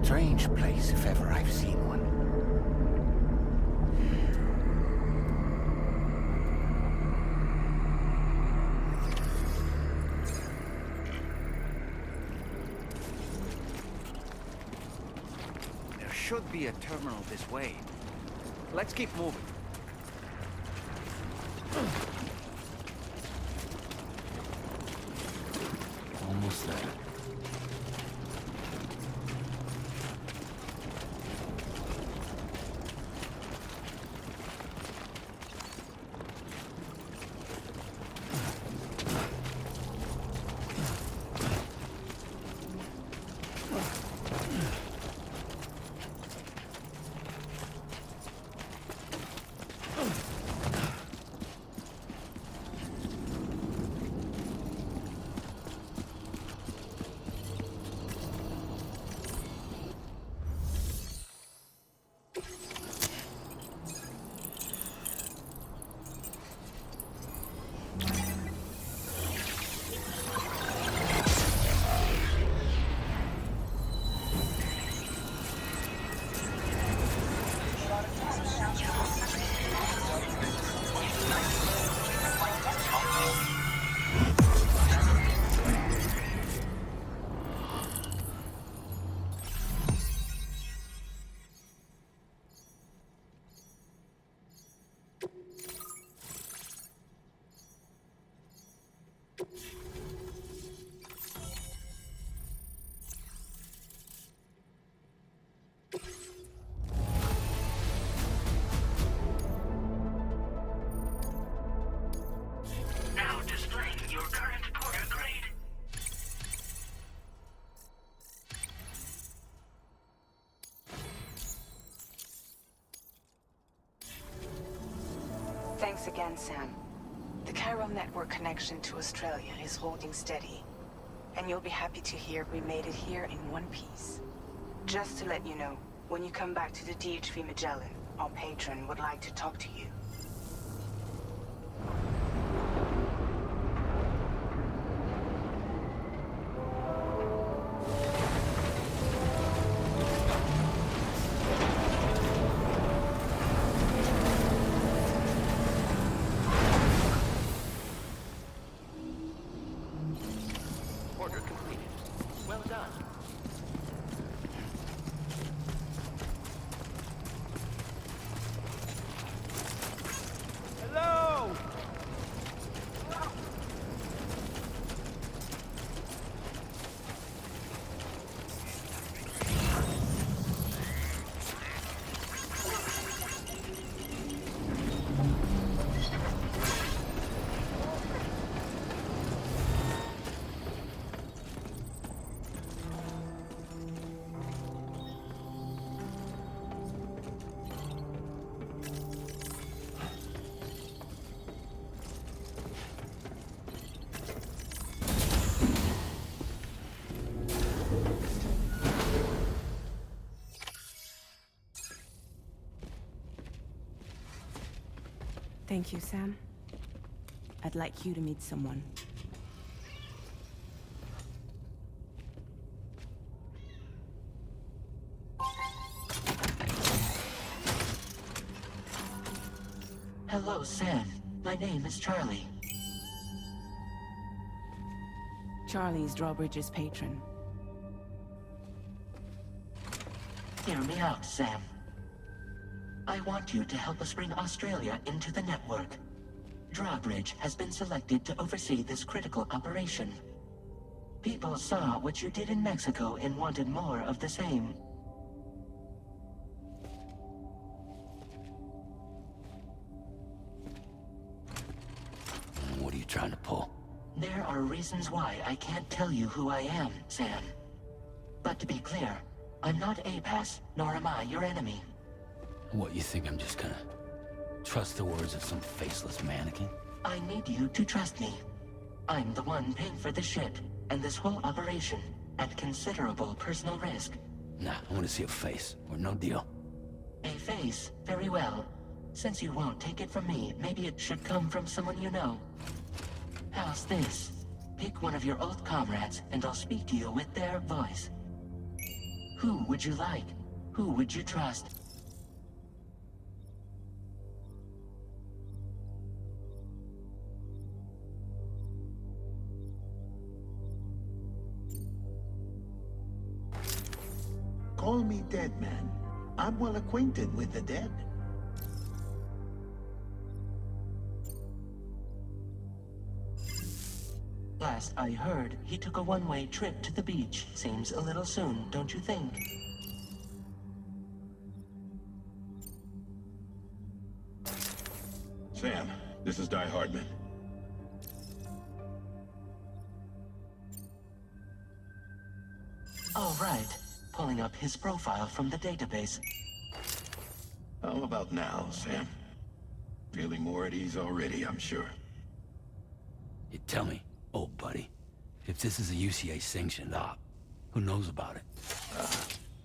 Strange place, if ever I've seen one. There should be a terminal this way. Let's keep moving. Almost there. Thanks again, Sam. The chiral network connection to Australia is holding steady. And you'll be happy to hear we made it here in one piece. Just to let you know, When you come back to the DHV Magellan, our patron would like to talk to you. Order completed. Well done. Hello! Thank you, Sam. I'd like you to meet someone. Hello, Sam. My name is Charlie. Charlie's Drawbridge's patron. Hear me out, Sam. I want you to help us bring Australia into the network. Drawbridge has been selected to oversee this critical operation. People saw what you did in Mexico and wanted more of the same. What are you trying to pull? There are reasons why I can't tell you who I am, Sam. But to be clear, I'm not APAS, nor am I your enemy. What, you think I'm just gonna trust the words of some faceless mannequin? I need you to trust me. I'm the one paying for the ship and this whole operation at considerable personal risk. Nah, I want to see a face, or no deal. A face? Very well. Since you won't take it from me, maybe it should come from someone you know. How's this? Pick one of your old comrades, and I'll speak to you with their voice. Who would you like? Who would you trust? Call me Dead Man. I'm well acquainted with the dead. Last I heard, he took a one-way trip to the beach. Seems a little soon, don't you think? Sam, this is Die Hardman. All right. Pulling up his profile from the database. How about now, Sam? Feeling more at ease already, I'm sure. You tell me, old buddy, if this is a UCA sanctioned op, who knows about it?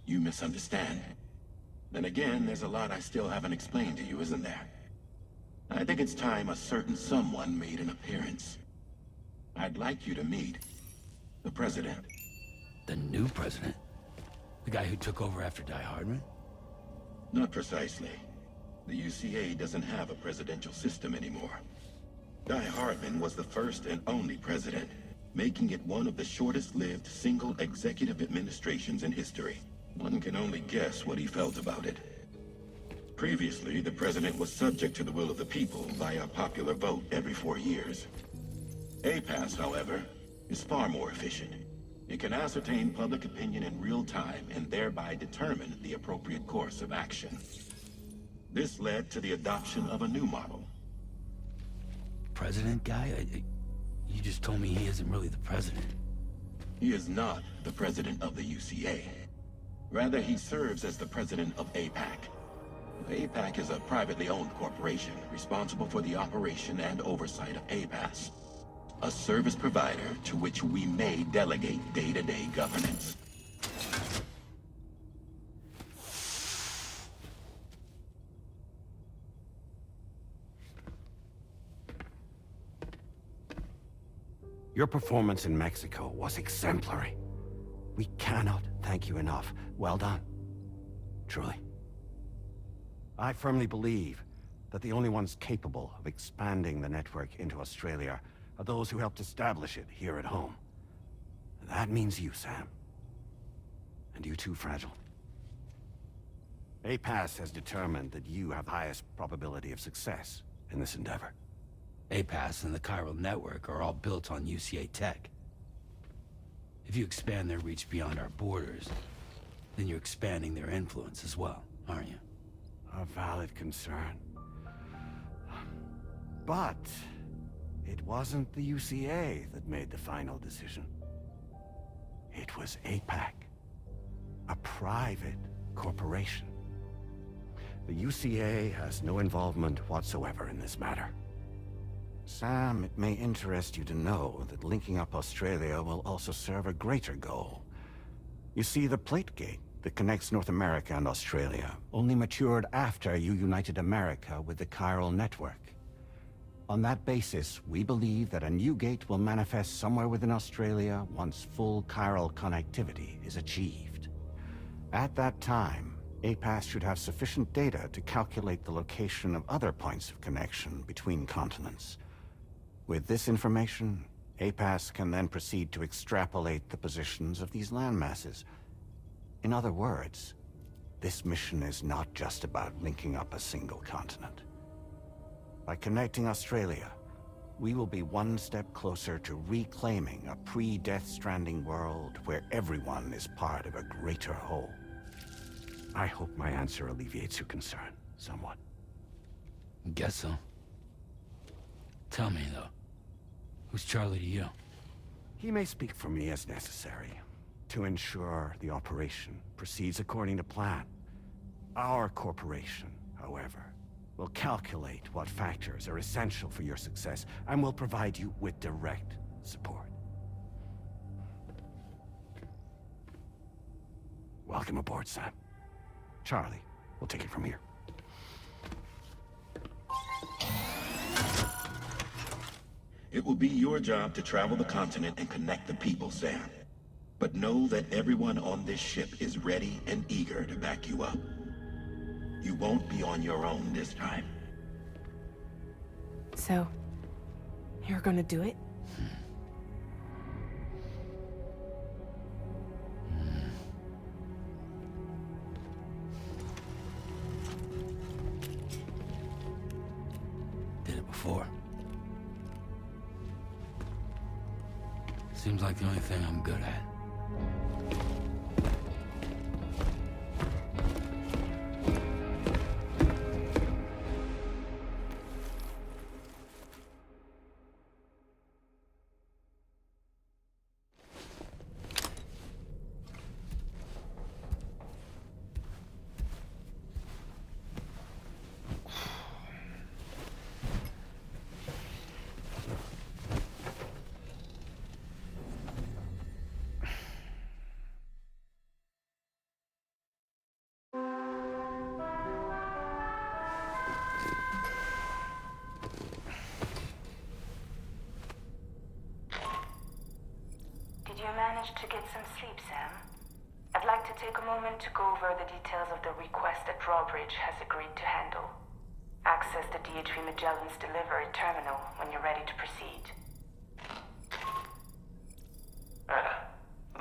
You misunderstand. Then again, there's a lot I still haven't explained to you, isn't there? I think it's time a certain someone made an appearance. I'd like you to meet the President. The new president? The guy who took over after Die Hardman? Not precisely. The UCA doesn't have a presidential system anymore. Die Hardman was the first and only president, making it one of the shortest-lived single executive administrations in history. One can only guess what he felt about it. Previously, the president was subject to the will of the people via popular vote every 4 years. APAS, however, is far more efficient. It can ascertain public opinion in real time and thereby determine the appropriate course of action. This led to the adoption of a new model. President guy? You just told me he isn't really the president. He is not the president of the UCA. Rather, he serves as the president of APAC. APAC is a privately owned corporation responsible for the operation and oversight of APAS. A service provider to which we may delegate day-to-day governance. Your performance in Mexico was exemplary. We cannot thank you enough. Well done. Truly. I firmly believe that the only ones capable of expanding the network into Australia are those who helped establish it here at home. That means you, Sam. And you too, Fragile. APAS has determined that you have the highest probability of success in this endeavor. APAS and the chiral network are all built on UCA tech. If you expand their reach beyond our borders, then you're expanding their influence as well, aren't you? A valid concern. But it wasn't the UCA that made the final decision. It was APAC, a private corporation. The UCA has no involvement whatsoever in this matter. Sam, it may interest you to know that linking up Australia will also serve a greater goal. You see, the plate gate that connects North America and Australia only matured after you united America with the chiral network. On that basis, we believe that a new gate will manifest somewhere within Australia once full chiral connectivity is achieved. At that time, APAS should have sufficient data to calculate the location of other points of connection between continents. With this information, APAS can then proceed to extrapolate the positions of these landmasses. In other words, this mission is not just about linking up a single continent. By connecting Australia, we will be one step closer to reclaiming a pre-Death Stranding world where everyone is part of a greater whole. I hope my answer alleviates your concern somewhat. Guess so. Tell me, though, who's Charlie to you? He may speak for me as necessary to ensure the operation proceeds according to plan. Our corporation, however, will calculate what factors are essential for your success and will provide you with direct support. Welcome aboard, Sam. Charlie, we'll take it from here. It will be your job to travel the continent and connect the people, Sam. But know that everyone on this ship is ready and eager to back you up. You won't be on your own this time. So, you're gonna do it? Did it before. Seems like the only thing I'm good at. Did you manage to get some sleep, Sam? I'd like to take a moment to go over the details of the request that Drawbridge has agreed to handle. Access the DHV Magellan's delivery terminal when you're ready to proceed.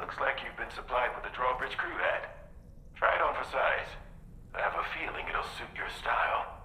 Looks like you've been supplied with the Drawbridge crew hat. Try it on for size. I have a feeling it'll suit your style.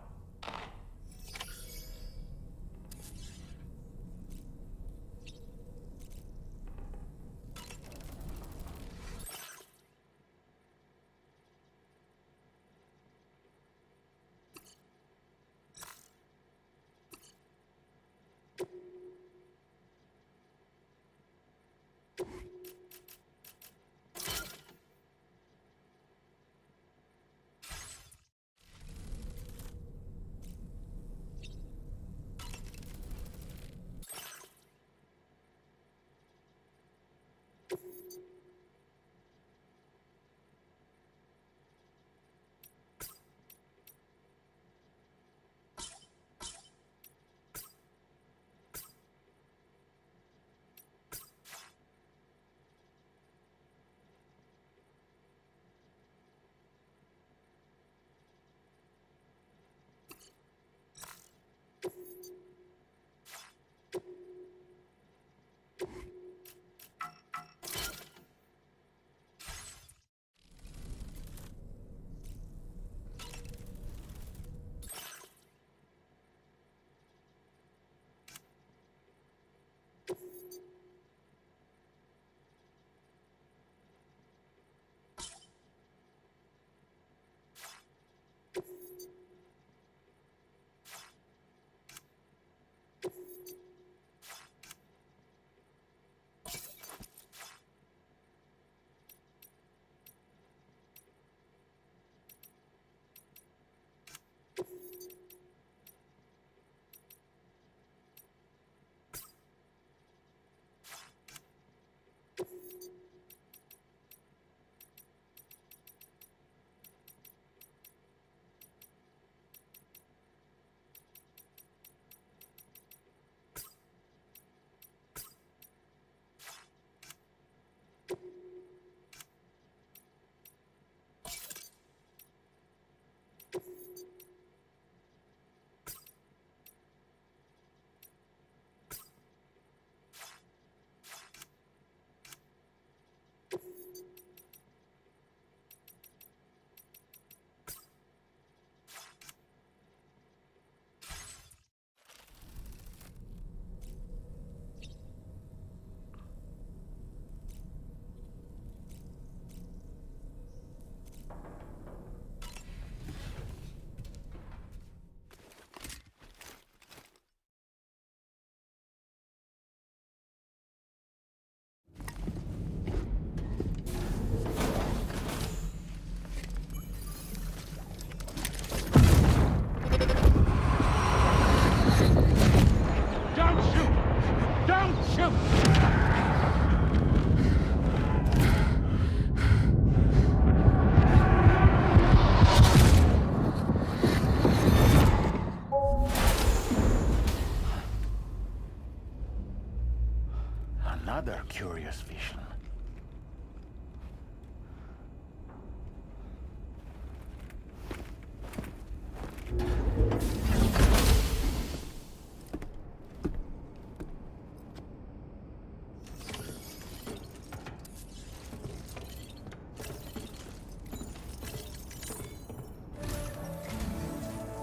this vision.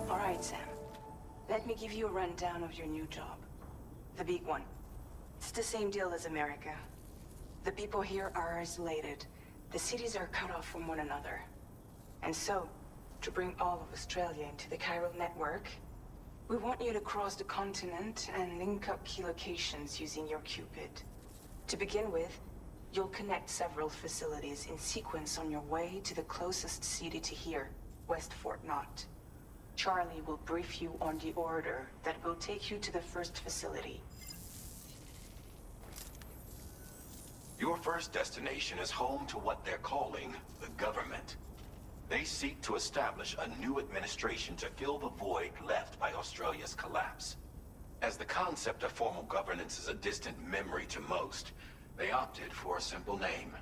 All right, Sam. Let me give you a rundown of your new job. The big one. It's the same deal as America. The people here are isolated. The cities are cut off from one another. And so, to bring all of Australia into the chiral network, we want you to cross the continent and link up key locations using your Cupid. To begin with, you'll connect several facilities in sequence on your way to the closest city to here, West Fort Knott. Charlie will brief you on the order that will take you to the first facility. Your first destination is home to what they're calling the government. They seek to establish a new administration to fill the void left by Australia's collapse. As the concept of formal governance is a distant memory to most, they opted for a simple name.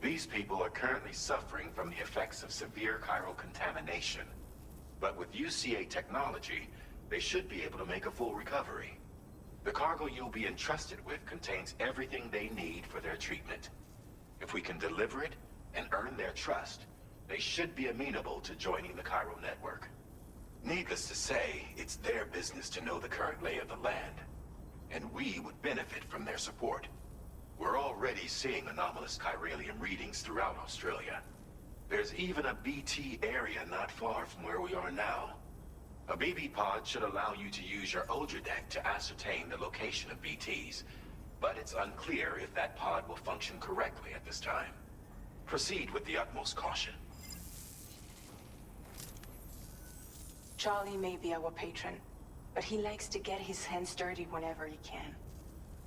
These people are currently suffering from the effects of severe chiral contamination. But with UCA technology, they should be able to make a full recovery. The cargo you'll be entrusted with contains everything they need for their treatment. If we can deliver it and earn their trust, they should be amenable to joining the chiral network. Needless to say, it's their business to know the current lay of the land, and we would benefit from their support. We're already seeing anomalous chiralium readings throughout Australia. There's even a BT area not far from where we are now. A BB pod should allow you to use your Ultradeck to ascertain the location of BTs, but it's unclear if that pod will function correctly at this time. Proceed with the utmost caution. Charlie may be our patron, but he likes to get his hands dirty whenever he can.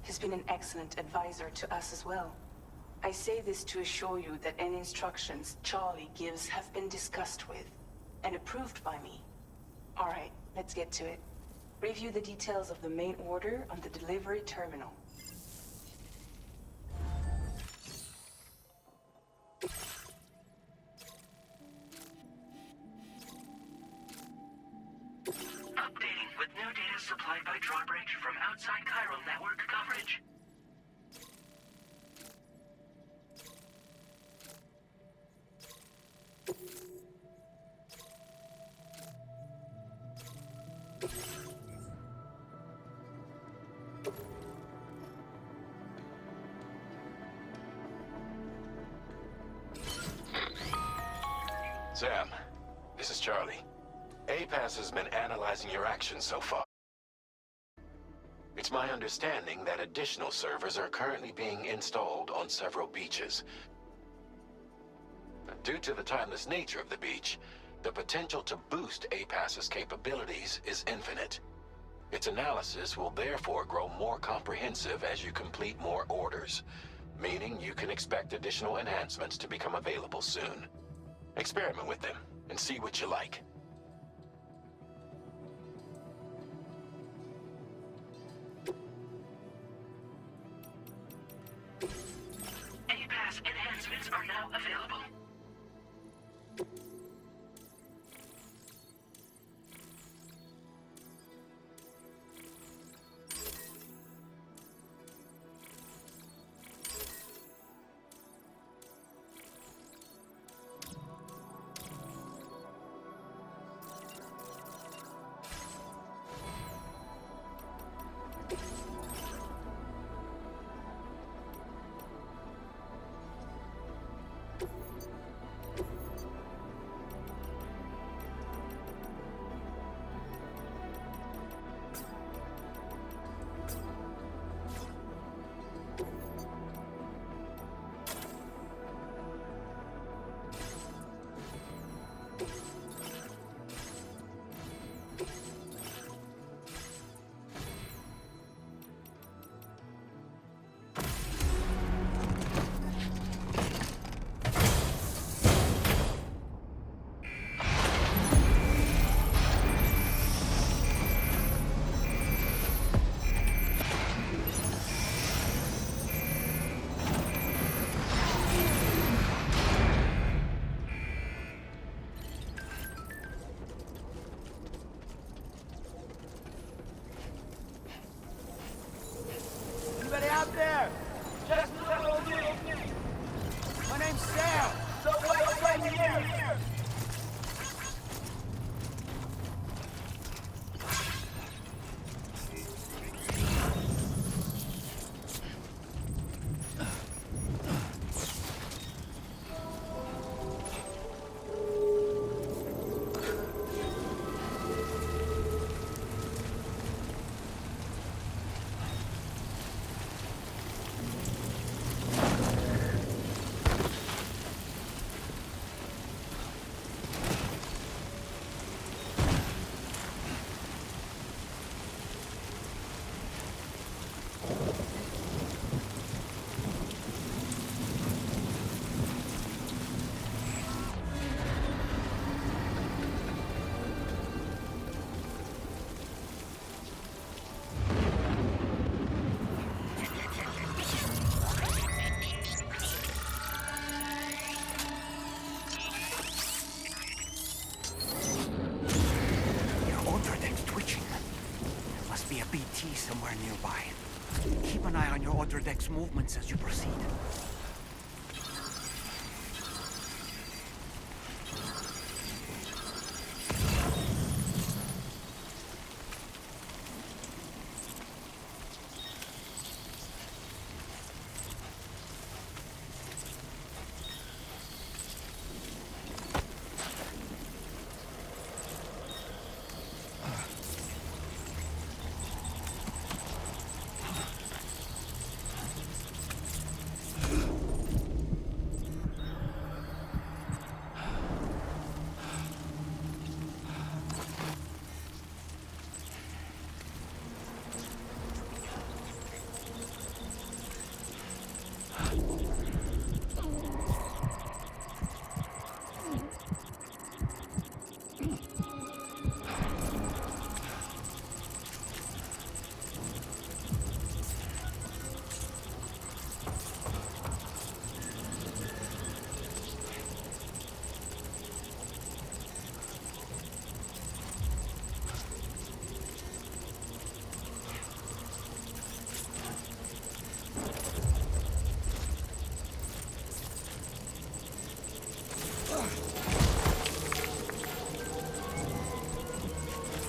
He's been an excellent advisor to us as well. I say this to assure you that any instructions Charlie gives have been discussed with and approved by me. All right, let's get to it. Review the details of the main order on the delivery terminal. Updating with new data supplied by Drawbridge from outside chiral network coverage. Sam, this is Charlie. APAS has been analyzing your actions so far. It's my understanding that additional servers are currently being installed on several beaches. Due to the timeless nature of the beach, the potential to boost APAS's capabilities is infinite. Its analysis will therefore grow more comprehensive as you complete more orders, meaning you can expect additional enhancements to become available soon. Experiment with them and see what you like. APAS enhancements are now available. ET somewhere nearby. Keep an eye on your other deck's movements as you proceed.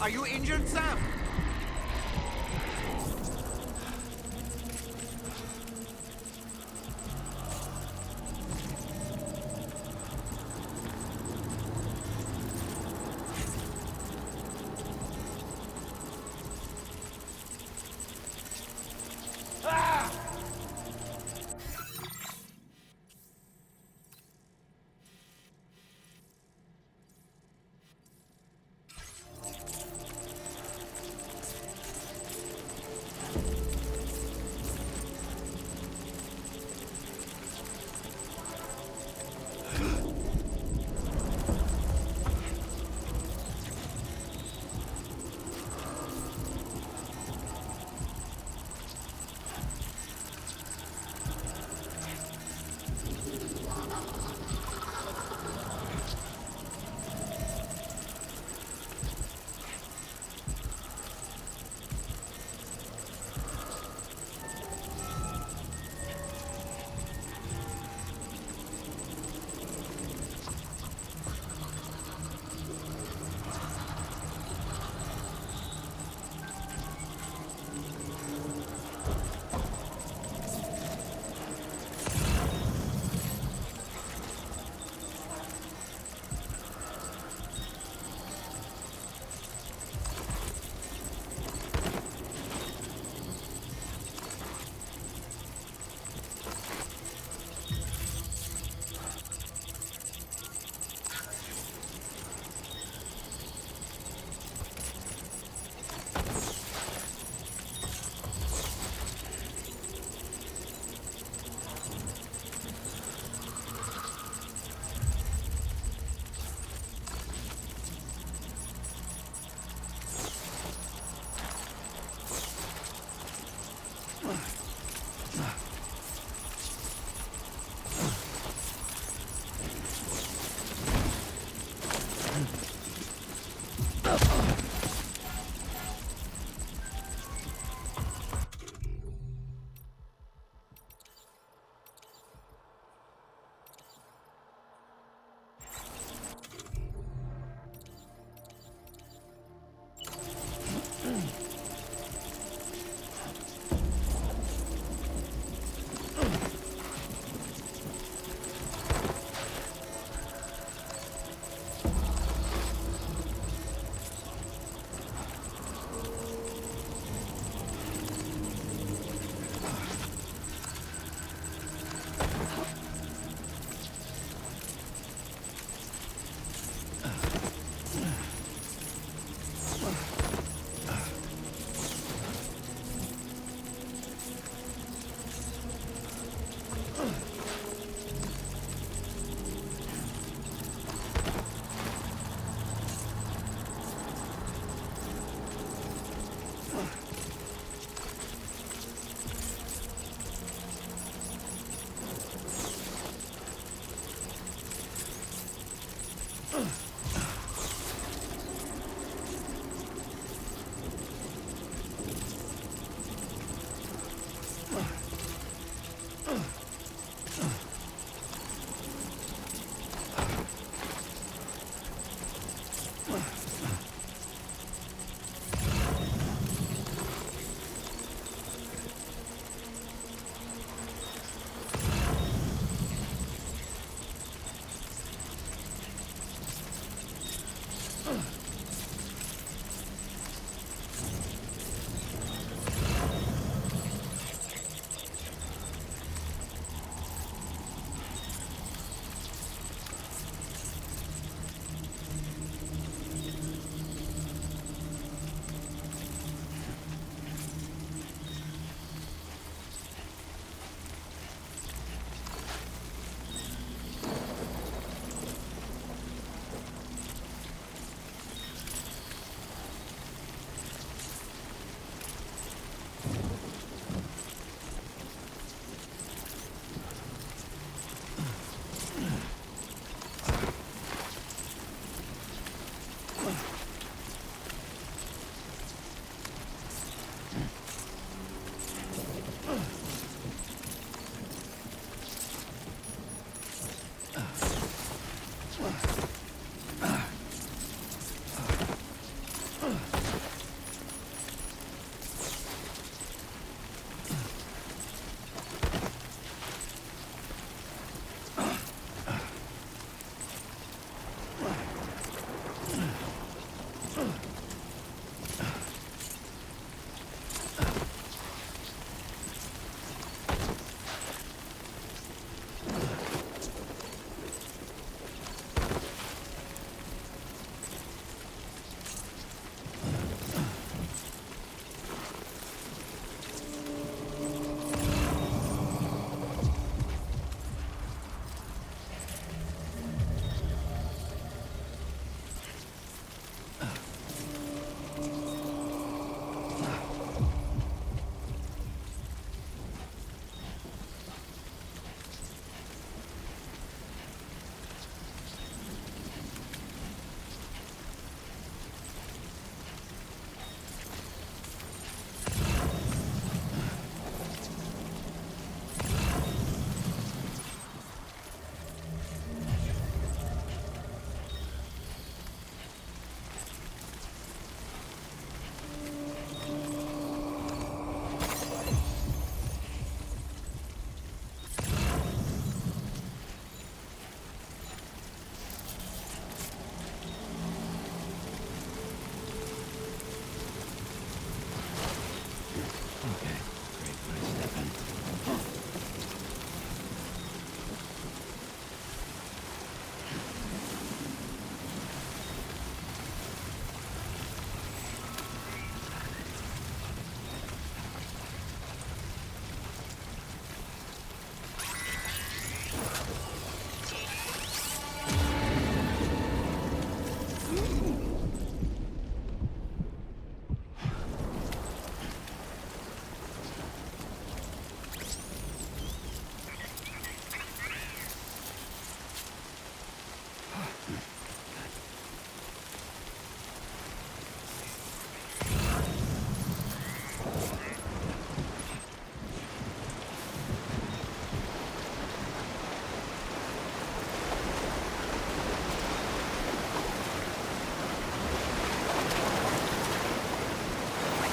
Are you injured, Sam?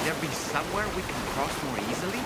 there be somewhere we can cross more easily?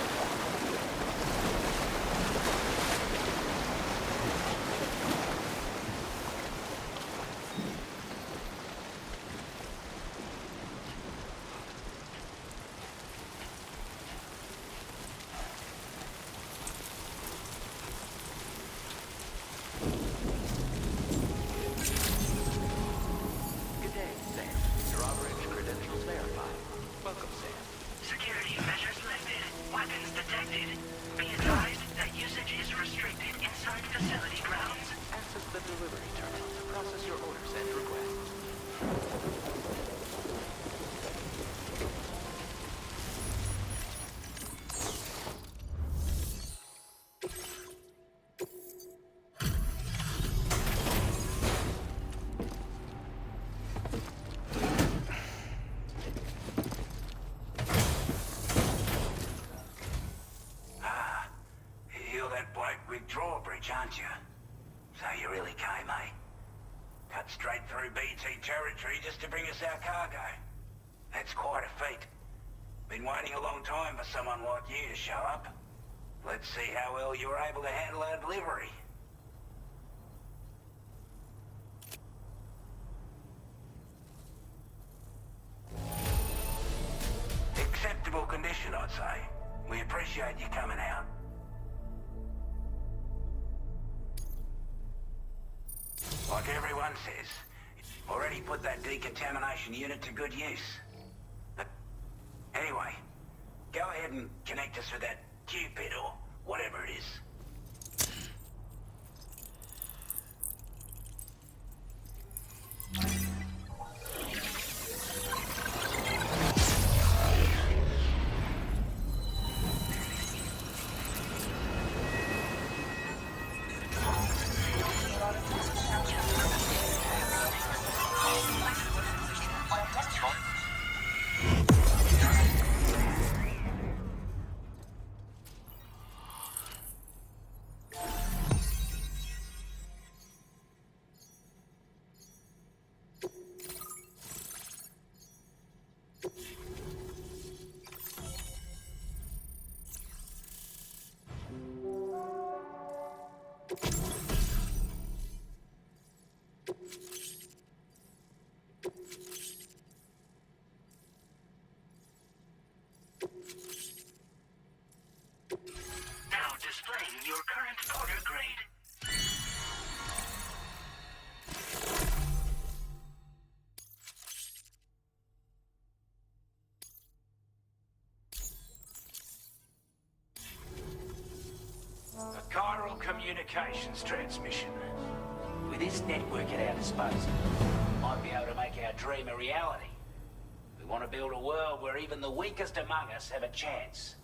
Drawbridge, aren't you? So you really came, eh? Cut straight through BT territory just to bring us our cargo. That's quite a feat. Been waiting a long time for someone like you to show up. Let's see how well you were able to handle our delivery. Acceptable condition, I'd say. We appreciate you coming out. Like everyone says, already put that decontamination unit to good use. But anyway, go ahead and connect us with that Cupid or whatever it is. Now displaying your current order grade. A chiral communications transmission. With this network at our disposal, we might be able to make our dream a reality. We want to build a world where even the weakest among us have a chance.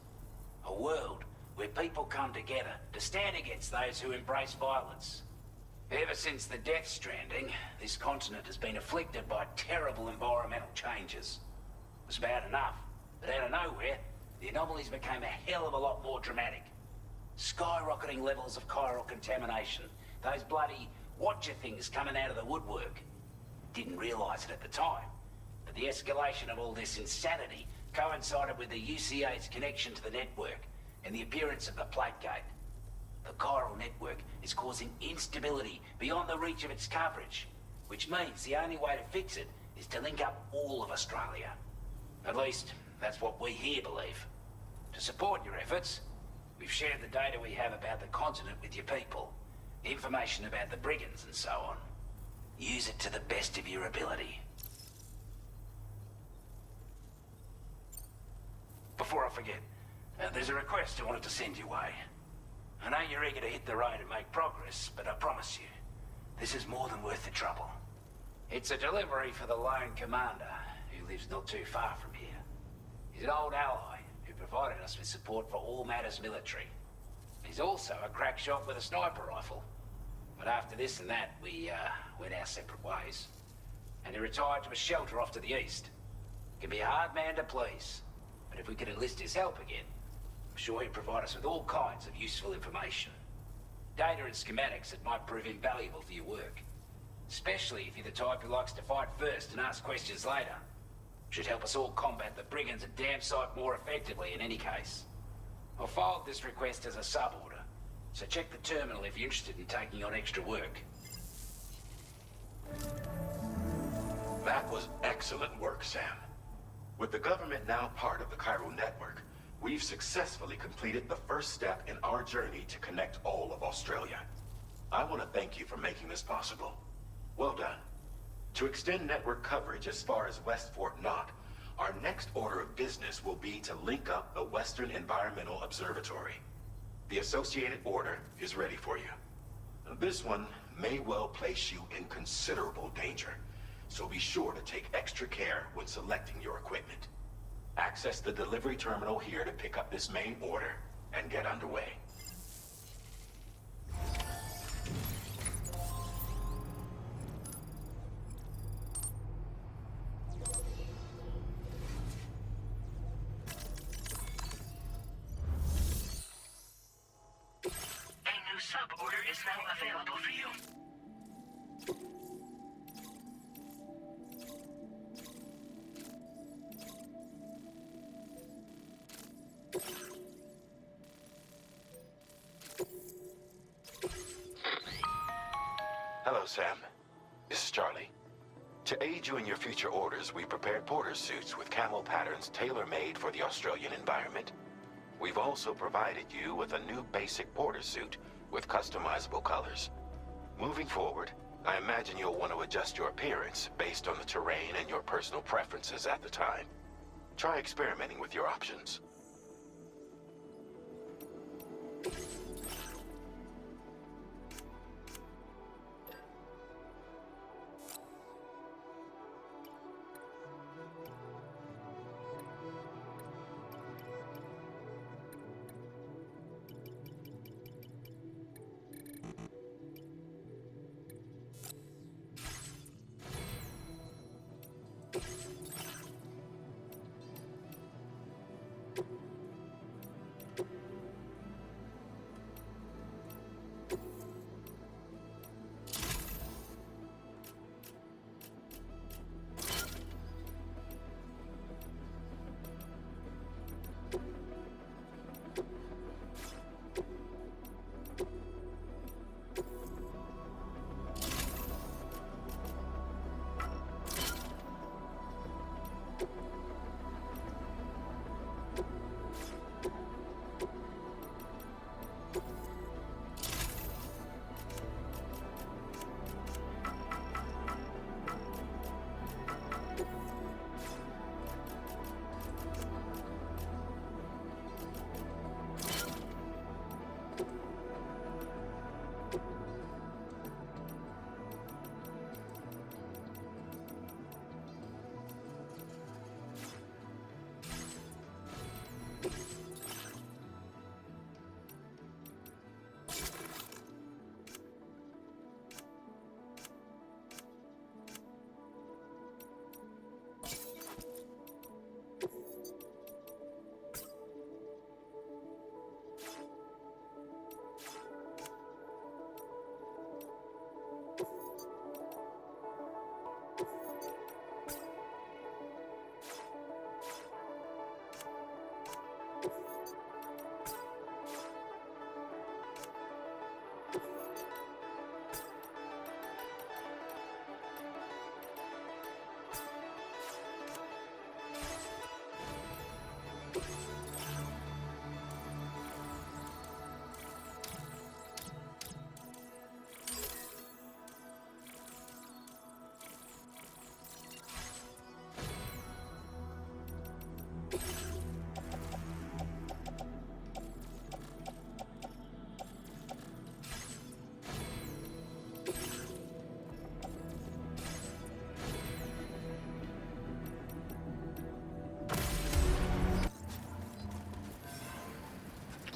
A world where people come together to stand against those who embrace violence. Ever since the Death Stranding, this continent has been afflicted by terrible environmental changes. It was bad enough, but out of nowhere, the anomalies became a hell of a lot more dramatic. Skyrocketing levels of chiral contamination, those bloody watcher things coming out of the woodwork. Didn't realise it at the time, but the escalation of all this insanity coincided with the UCA's connection to the network and the appearance of the Plate Gate. The chiral network is causing instability beyond the reach of its coverage, which means the only way to fix it is to link up all of Australia. At least, that's what we here believe. To support your efforts, we've shared the data we have about the continent with your people, information about the brigands and so on. Use it to the best of your ability. Before I forget, there's a request I wanted to send your way. I know you're eager to hit the road and make progress, but I promise you, this is more than worth the trouble. It's a delivery for the lone commander, who lives not too far from here. He's an old ally who provided us with support for all matters military. He's also a crack shot with a sniper rifle. But after this and that, we went our separate ways. And he retired to a shelter off to the east. Can be a hard man to please, but if we could enlist his help again, I'm sure he'd provide us with all kinds of useful information. Data and schematics that might prove invaluable for your work. Especially if you're the type who likes to fight first and ask questions later. Should help us all combat the brigands a damn sight more effectively in any case. I filed this request as a sub-order, so check the terminal if you're interested in taking on extra work. That was excellent work, Sam. With the government now part of the Chiral network, we've successfully completed the first step in our journey to connect all of Australia. I want to thank you for making this possible. Well done. To extend network coverage as far as West Fort Knott, our next order of business will be to link up the Western Environmental Observatory. The associated order is ready for you. This one may well place you in considerable danger, so be sure to take extra care when selecting your equipment. Access the delivery terminal here to pick up this main order and get underway. A new sub-order is now available for you. Hello, Sam. This is Charlie. To aid you in your future orders, we prepared porter suits with camo patterns tailor-made for the Australian environment. We've also provided you with a new basic porter suit with customizable colors. Moving forward, I imagine you'll want to adjust your appearance based on the terrain and your personal preferences at the time. Try experimenting with your options.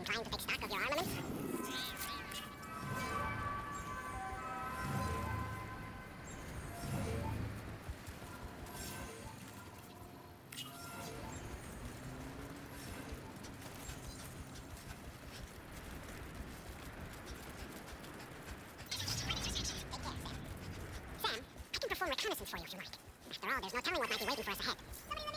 Trying to take stock of your armaments? Sam, I can perform reconnaissance for you if you like. After all, there's no telling what might be waiting for us ahead.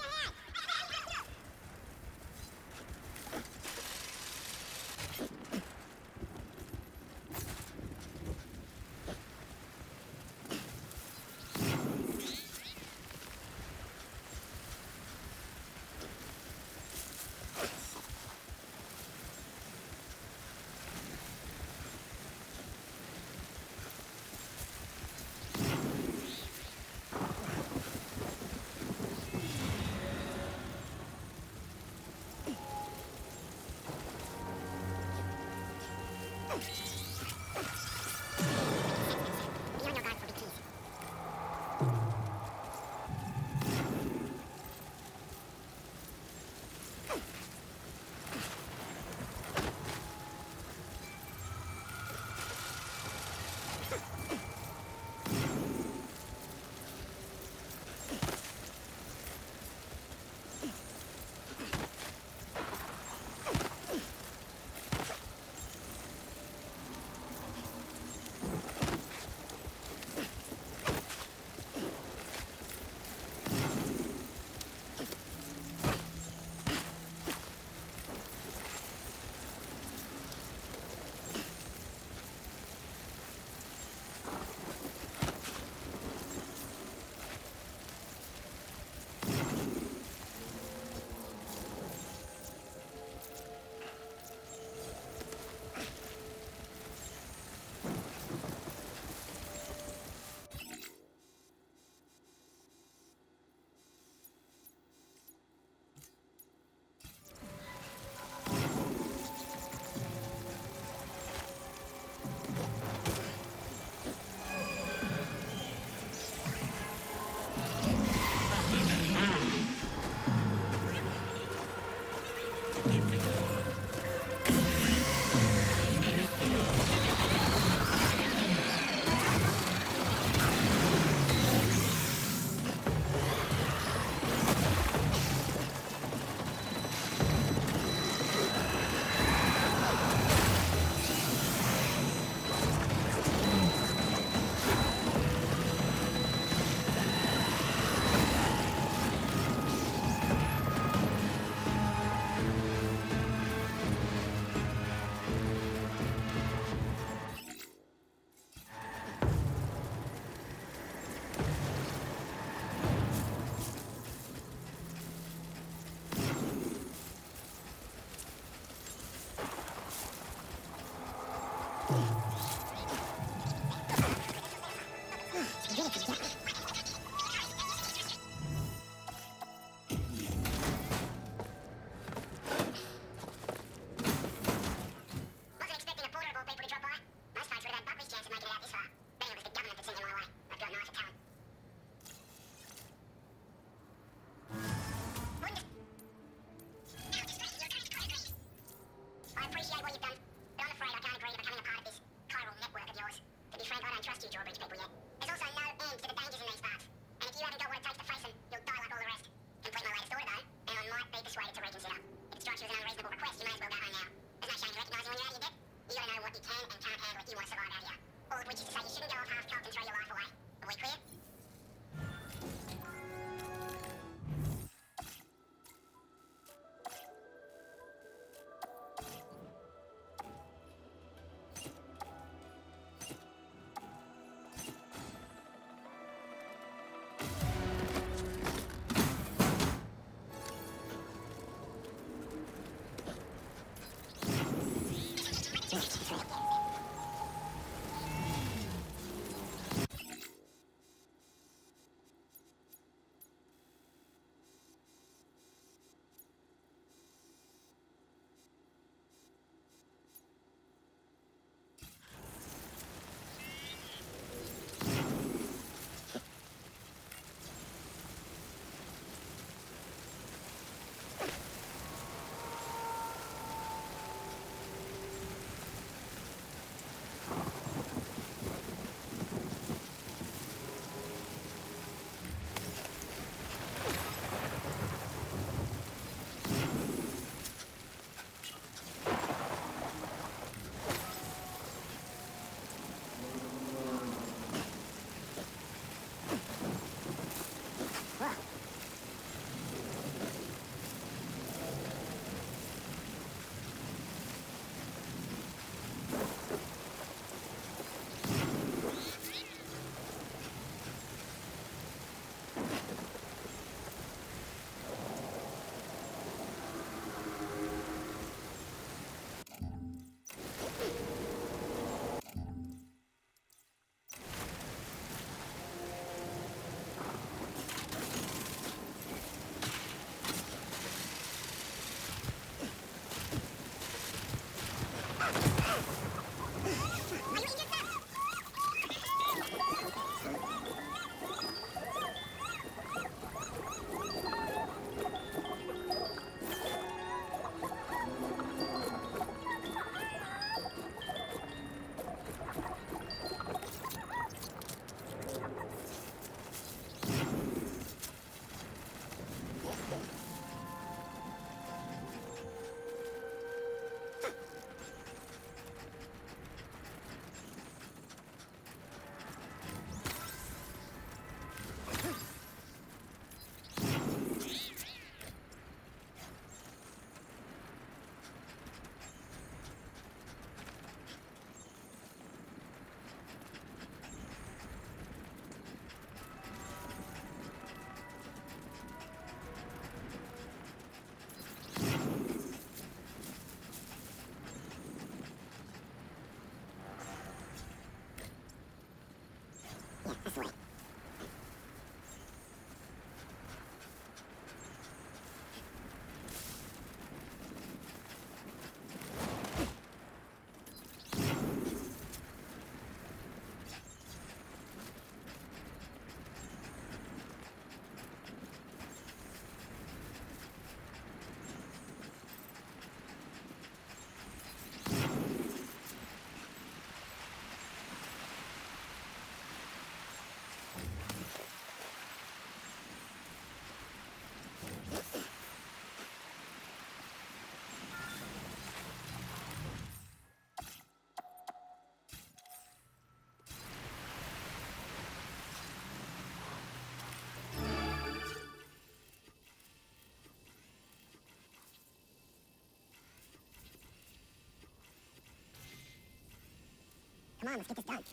on, let's get this done.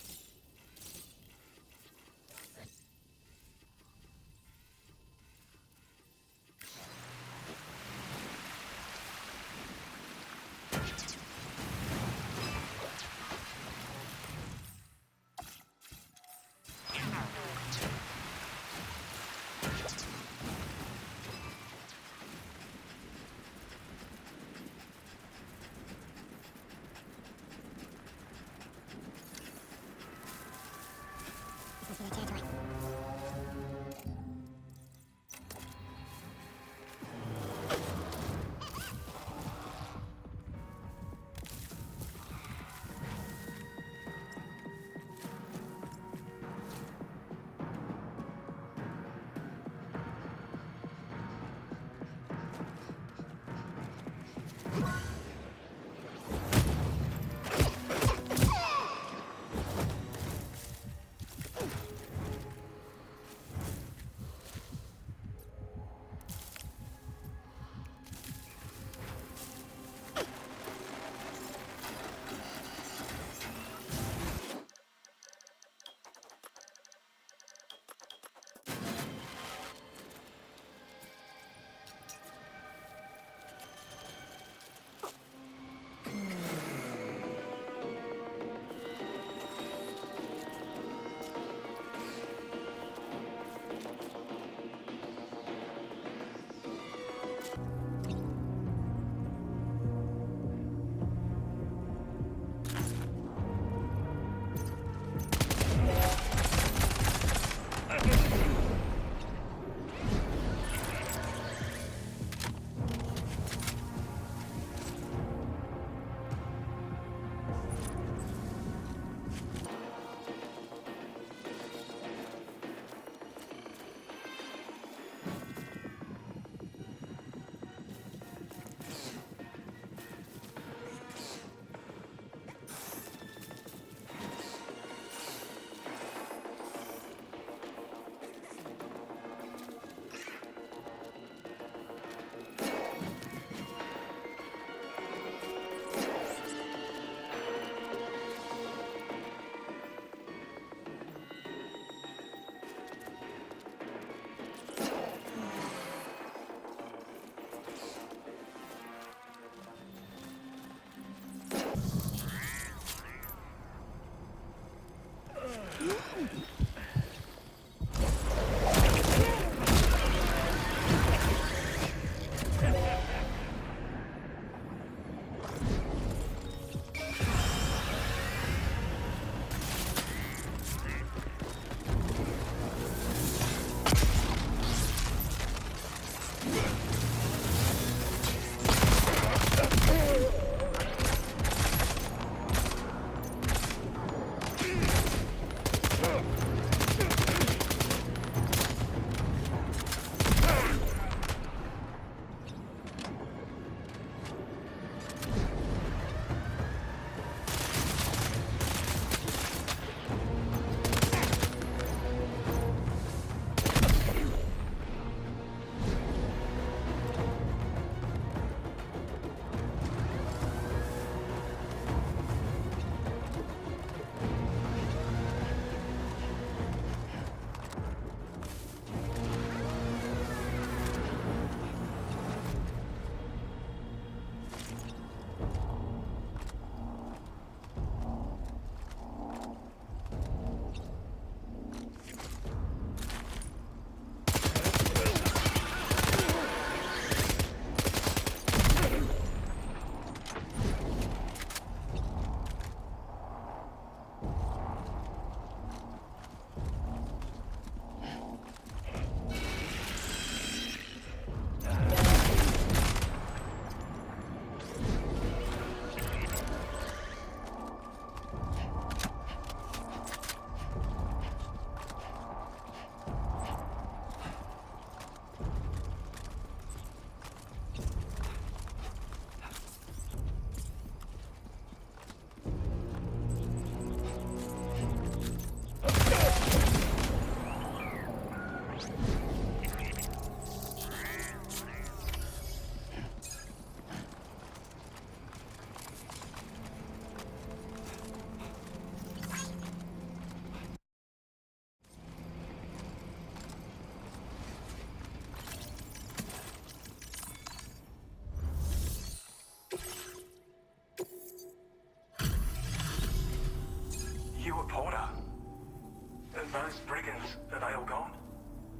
Those brigands, are they all gone?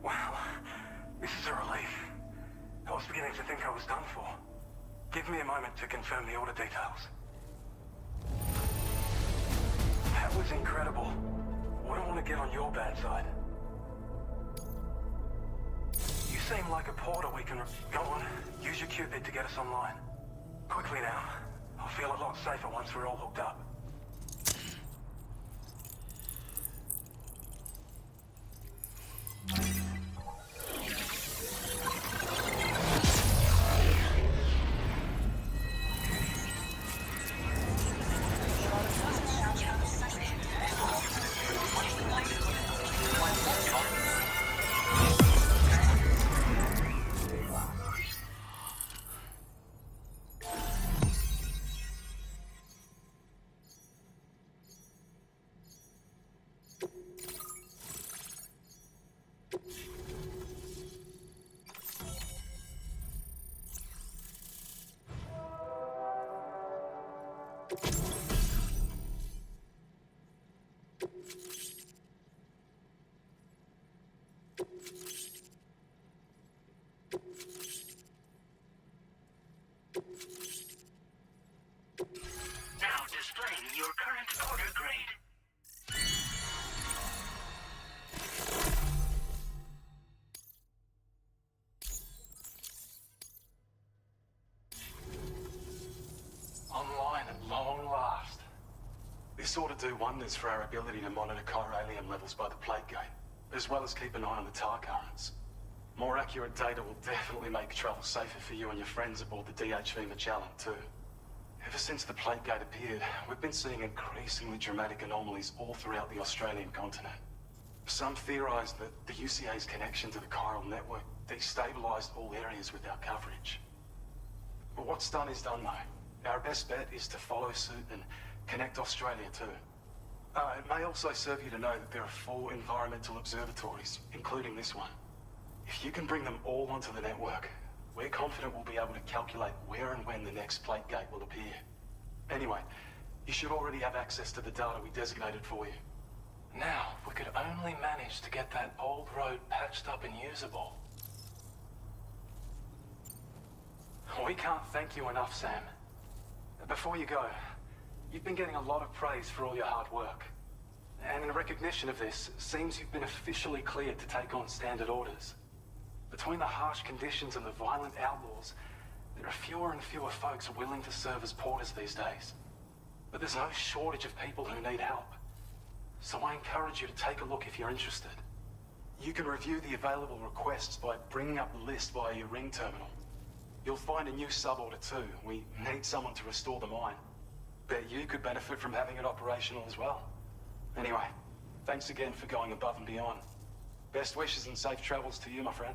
Wow, this is a relief. I was beginning to think I was done for. Give me a moment to confirm the order details. That was incredible. Wouldn't want to get on your bad side. You seem like a portal we can... Go on, use your Cupid to get us online. Quickly now. I'll feel a lot safer once we're all hooked up. Now displaying your current order grade. Online at long last. This ought to do wonders for our ability to monitor chiralium levels by the plate gate, as well as keep an eye on the tar currents. More accurate data will definitely make travel safer for you and your friends aboard the DHV Magellan, too. Ever since the plate gate appeared, we've been seeing increasingly dramatic anomalies all throughout the Australian continent. Some theorize that the UCA's connection to the chiral network destabilized all areas with our coverage. But what's done is done, though. Our best bet is to follow suit and connect Australia, too. It may also serve you to know that there are 4 environmental observatories, including this one. If you can bring them all onto the network, we're confident we'll be able to calculate where and when the next plate gate will appear. Anyway, you should already have access to the data we designated for you. Now, if we could only manage to get that old road patched up and usable. We can't thank you enough, Sam. Before you go, you've been getting a lot of praise for all your hard work. And in recognition of this, it seems you've been officially cleared to take on standard orders. Between the harsh conditions and the violent outlaws, there are fewer and fewer folks willing to serve as porters these days. But there's no shortage of people who need help. So I encourage you to take a look if you're interested. You can review the available requests by bringing up the list via your ring terminal. You'll find a new sub-order too. We need someone to restore the mine. Bet you could benefit from having it operational as well. Anyway, thanks again for going above and beyond. Best wishes and safe travels to you, my friend.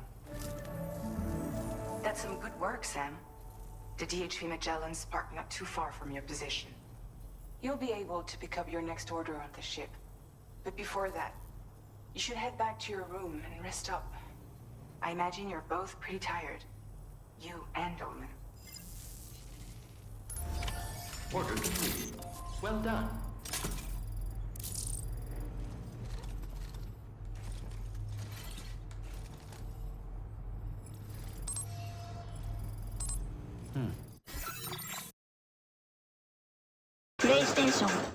That's some good work, Sam. The DHV Magellan's parked not too far from your position. You'll be able to pick up your next order on the ship. But before that, you should head back to your room and rest up. I imagine you're both pretty tired. You and Omen. Order completed. Well done. PlayStation